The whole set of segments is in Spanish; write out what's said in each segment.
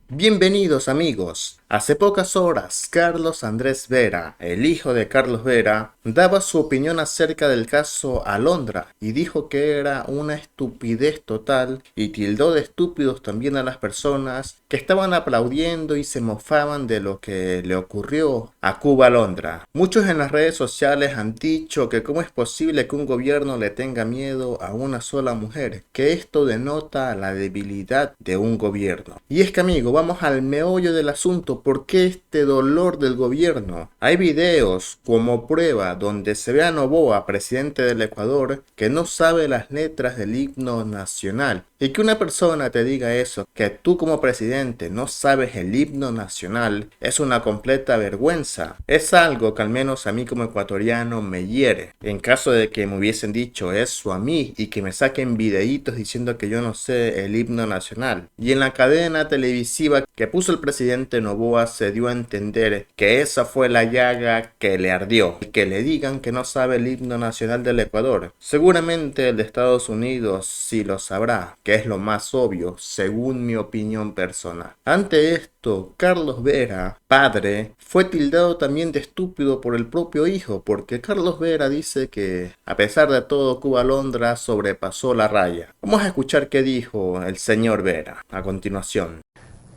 Bienvenidos amigos. Hace pocas horas, Carlos Andrés Vera, el hijo de Carlos Vera, daba su opinión acerca del caso Alondra y dijo que era una estupidez total y tildó de estúpidos también a las personas que estaban aplaudiendo y se mofaban de lo que le ocurrió a Cuba Alondra. Muchos en las redes sociales han dicho que cómo es posible que un gobierno le tenga miedo a una sola mujer, que esto denota la debilidad de un gobierno. Y es que amigo, vamos al meollo del asunto. ¿Por qué este dolor del gobierno? Hay videos como prueba donde se ve a Noboa, presidente del Ecuador, que no sabe las letras del himno nacional. Y que una persona te diga eso, que tú como presidente no sabes el himno nacional, es una completa vergüenza. Es algo que al menos a mí como ecuatoriano me hiere. En caso de que me hubiesen dicho eso a mí y que me saquen videitos diciendo que yo no sé el himno nacional. Y en la cadena televisiva que puso el presidente Noboa se dio a entender que esa fue la llaga que le ardió. Y que le digan que no sabe el himno nacional del Ecuador. Seguramente el de Estados Unidos sí lo sabrá, que es lo más obvio, según mi opinión personal. Ante esto, Carlos Vera, padre, fue tildado también de estúpido por el propio hijo, porque Carlos Vera dice que, a pesar de todo, Cuba Alondra sobrepasó la raya. Vamos a escuchar qué dijo el señor Vera a continuación.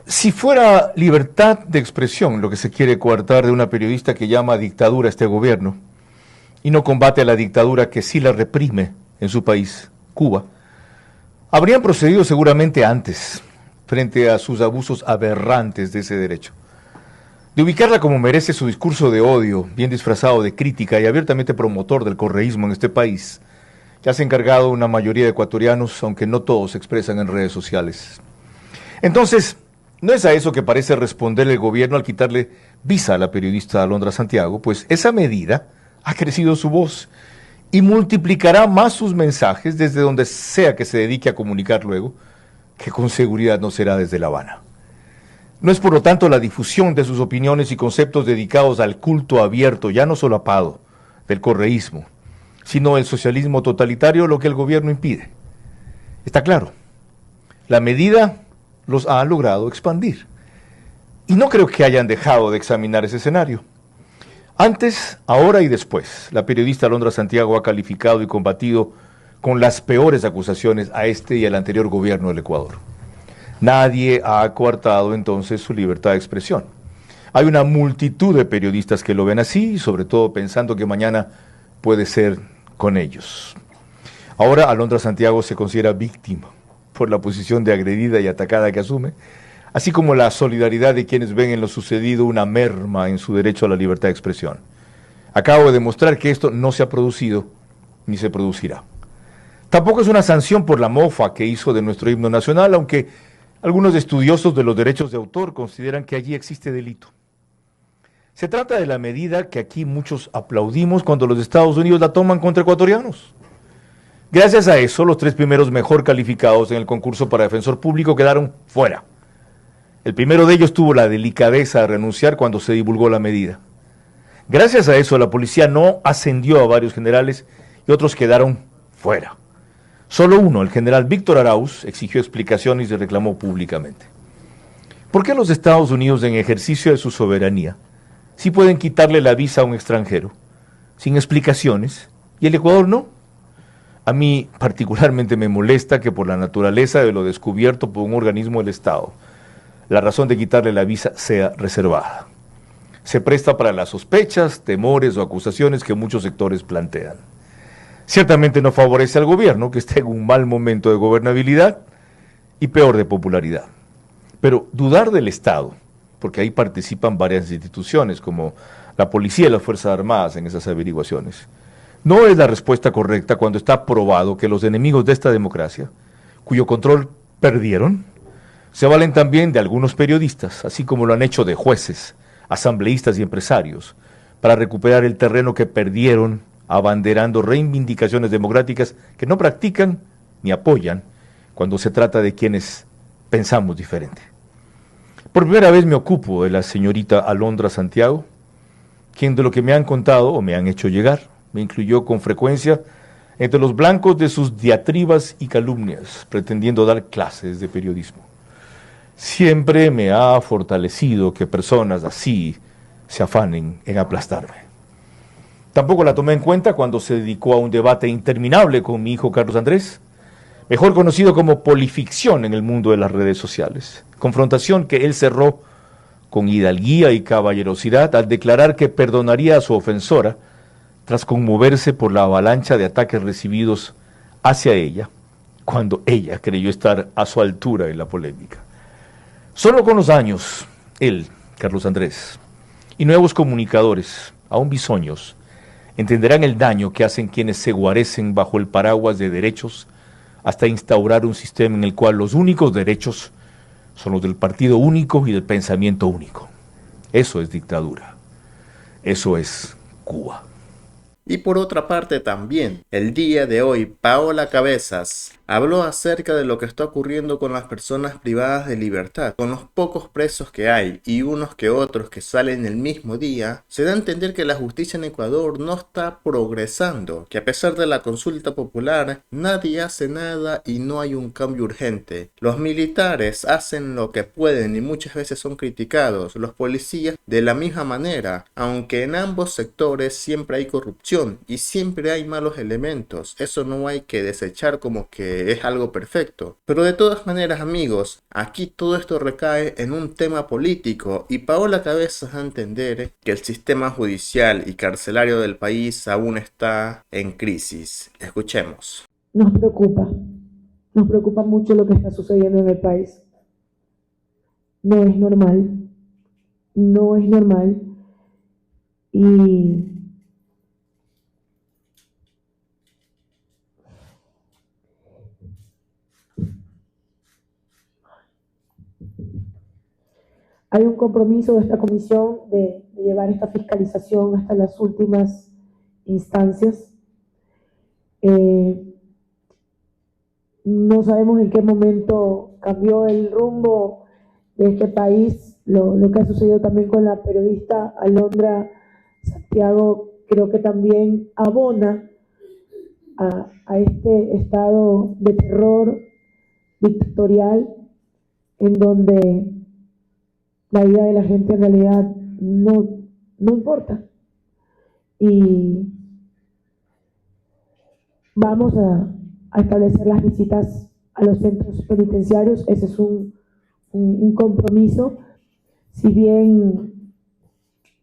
Si fuera libertad de expresión lo que se quiere coartar de una periodista que llama dictadura a este gobierno y no combate a la dictadura que sí la reprime en su país, Cuba, habrían procedido seguramente antes frente a sus abusos aberrantes de ese derecho. De ubicarla como merece su discurso de odio, bien disfrazado de crítica y abiertamente promotor del correísmo en este país, ya se ha encargado una mayoría de ecuatorianos, aunque no todos se expresan en redes sociales. Entonces, no es a eso que parece responder el gobierno al quitarle visa a la periodista Alondra Santiago, pues esa medida ha crecido su voz y multiplicará más sus mensajes desde donde sea que se dedique a comunicar luego, que con seguridad no será desde La Habana. No es por lo tanto la difusión de sus opiniones y conceptos dedicados al culto abierto, ya no solapado, del correísmo, sino el socialismo totalitario lo que el gobierno impide. Está claro, la medida los ha logrado expandir. Y no creo que hayan dejado de examinar ese escenario. Antes, ahora y después, la periodista Alondra Santiago ha calificado y combatido con las peores acusaciones a este y al anterior gobierno del Ecuador. Nadie ha coartado entonces su libertad de expresión. Hay una multitud de periodistas que lo ven así, sobre todo pensando que mañana puede ser con ellos. Ahora Alondra Santiago se considera víctima por la posición de agredida y atacada que asume, así como la solidaridad de quienes ven en lo sucedido una merma en su derecho a la libertad de expresión. Acabo de demostrar que esto no se ha producido ni se producirá. Tampoco es una sanción por la mofa que hizo de nuestro himno nacional, aunque algunos estudiosos de los derechos de autor consideran que allí existe delito. Se trata de la medida que aquí muchos aplaudimos cuando los Estados Unidos la toman contra ecuatorianos. Gracias a eso, los 3 primeros mejor calificados en el concurso para defensor público quedaron fuera. El primero de ellos tuvo la delicadeza de renunciar cuando se divulgó la medida. Gracias a eso, la policía no ascendió a varios generales y otros quedaron fuera. Solo uno, el general Víctor Arauz, exigió explicaciones y reclamó públicamente. ¿Por qué los Estados Unidos, en ejercicio de su soberanía, sí pueden quitarle la visa a un extranjero, sin explicaciones, y el Ecuador no? A mí particularmente me molesta que por la naturaleza de lo descubierto por un organismo del Estado, la razón de quitarle la visa sea reservada. Se presta para las sospechas, temores o acusaciones que muchos sectores plantean. Ciertamente no favorece al gobierno, que está en un mal momento de gobernabilidad y peor de popularidad. Pero dudar del Estado, porque ahí participan varias instituciones como la policía y las Fuerzas Armadas en esas averiguaciones, no es la respuesta correcta cuando está probado que los enemigos de esta democracia, cuyo control perdieron, se valen también de algunos periodistas, así como lo han hecho de jueces, asambleístas y empresarios, para recuperar el terreno que perdieron abanderando reivindicaciones democráticas que no practican ni apoyan cuando se trata de quienes pensamos diferente. Por primera vez me ocupo de la señorita Alondra Santiago, quien de lo que me han contado o me han hecho llegar, me incluyó con frecuencia entre los blancos de sus diatribas y calumnias, pretendiendo dar clases de periodismo. Siempre me ha fortalecido que personas así se afanen en aplastarme. Tampoco la tomé en cuenta cuando se dedicó a un debate interminable con mi hijo Carlos Andrés, mejor conocido como polificción en el mundo de las redes sociales. Confrontación que él cerró con hidalguía y caballerosidad al declarar que perdonaría a su ofensora tras conmoverse por la avalancha de ataques recibidos hacia ella, cuando ella creyó estar a su altura en la polémica. Solo con los años, él, Carlos Andrés, y nuevos comunicadores, aún bisoños, entenderán el daño que hacen quienes se guarecen bajo el paraguas de derechos hasta instaurar un sistema en el cual los únicos derechos son los del partido único y del pensamiento único. Eso es dictadura. Eso es Cuba. Y por otra parte también, el día de hoy, Paola Cabezas habló acerca de lo que está ocurriendo con las personas privadas de libertad. Con los pocos presos que hay y unos que otros que salen el mismo día, se da a entender que la justicia en Ecuador no está progresando, que a pesar de la consulta popular, nadie hace nada y no hay un cambio urgente. Los militares hacen lo que pueden y muchas veces son criticados, los policías de la misma manera, aunque en ambos sectores siempre hay corrupción y siempre hay malos elementos. Eso no hay que desechar como que es algo perfecto. Pero de todas maneras, amigos, aquí todo esto recae en un tema político y Paola Cabezas da a entender que el sistema judicial y carcelario del país aún está en crisis. Escuchemos. Nos preocupa mucho lo que está sucediendo en el país. No es normal, no es normal y hay un compromiso de esta comisión de llevar esta fiscalización hasta las últimas instancias. No sabemos en qué momento cambió el rumbo de este país, lo que ha sucedido también con la periodista Alondra Santiago, creo que también abona a este estado de terror dictatorial en donde la vida de la gente en realidad no importa. Y vamos a establecer las visitas a los centros penitenciarios. Ese es un compromiso. Si bien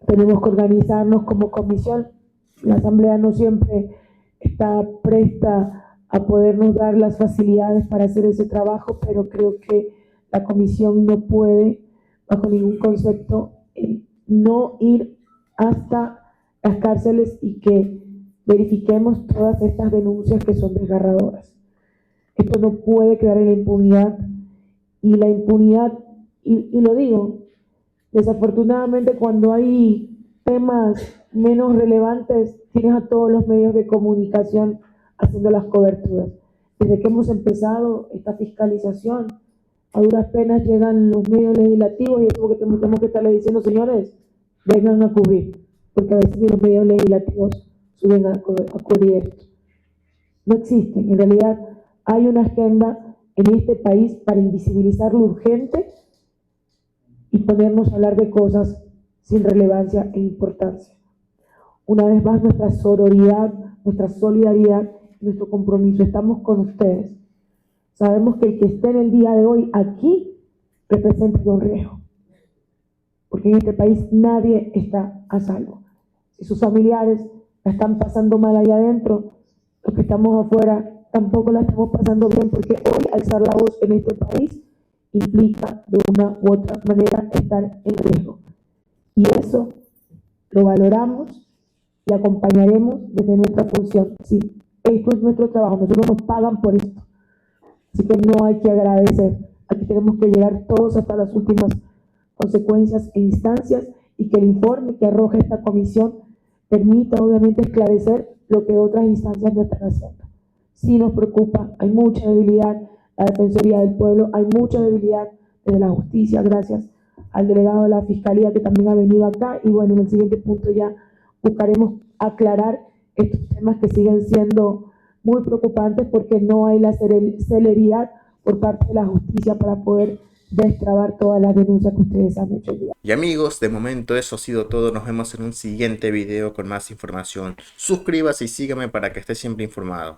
tenemos que organizarnos como comisión, la Asamblea no siempre está presta a podernos dar las facilidades para hacer ese trabajo, pero creo que la comisión no puede, bajo ningún concepto, no ir hasta las cárceles y que verifiquemos todas estas denuncias que son desgarradoras. Esto no puede quedar en la impunidad, y la impunidad, y lo digo, desafortunadamente cuando hay temas menos relevantes, tienes a todos los medios de comunicación haciendo las coberturas. Desde que hemos empezado esta fiscalización, a duras penas llegan los medios legislativos y es como que tenemos que estarle diciendo, señores, vengan a cubrir, porque a veces los medios legislativos suben a cubrir esto. No existen. En realidad hay una agenda en este país para invisibilizar lo urgente y ponernos a hablar de cosas sin relevancia e importancia. Una vez más, nuestra sororidad, nuestra solidaridad, nuestro compromiso. Estamos con ustedes. Sabemos que el que esté en el día de hoy aquí representa un riesgo, porque en este país nadie está a salvo. Si sus familiares la están pasando mal allá adentro, los que estamos afuera tampoco la estamos pasando bien, porque hoy alzar la voz en este país implica de una u otra manera estar en riesgo. Y eso lo valoramos y acompañaremos desde nuestra función. Sí, esto es nuestro trabajo, nosotros nos pagan por esto. Así que no hay que agradecer. Aquí tenemos que llegar todos hasta las últimas consecuencias e instancias y que el informe que arroja esta comisión permita obviamente esclarecer lo que otras instancias no están haciendo. Sí nos preocupa, hay mucha debilidad, la Defensoría del Pueblo, hay mucha debilidad desde la justicia, gracias al delegado de la Fiscalía que también ha venido acá, y bueno, en el siguiente punto ya buscaremos aclarar estos temas que siguen siendo muy preocupantes porque no hay la celeridad por parte de la justicia para poder destrabar todas las denuncias que ustedes han hecho el día. Y amigos, de momento eso ha sido todo. Nos vemos en un siguiente video con más información. Suscríbase y sígame para que esté siempre informado.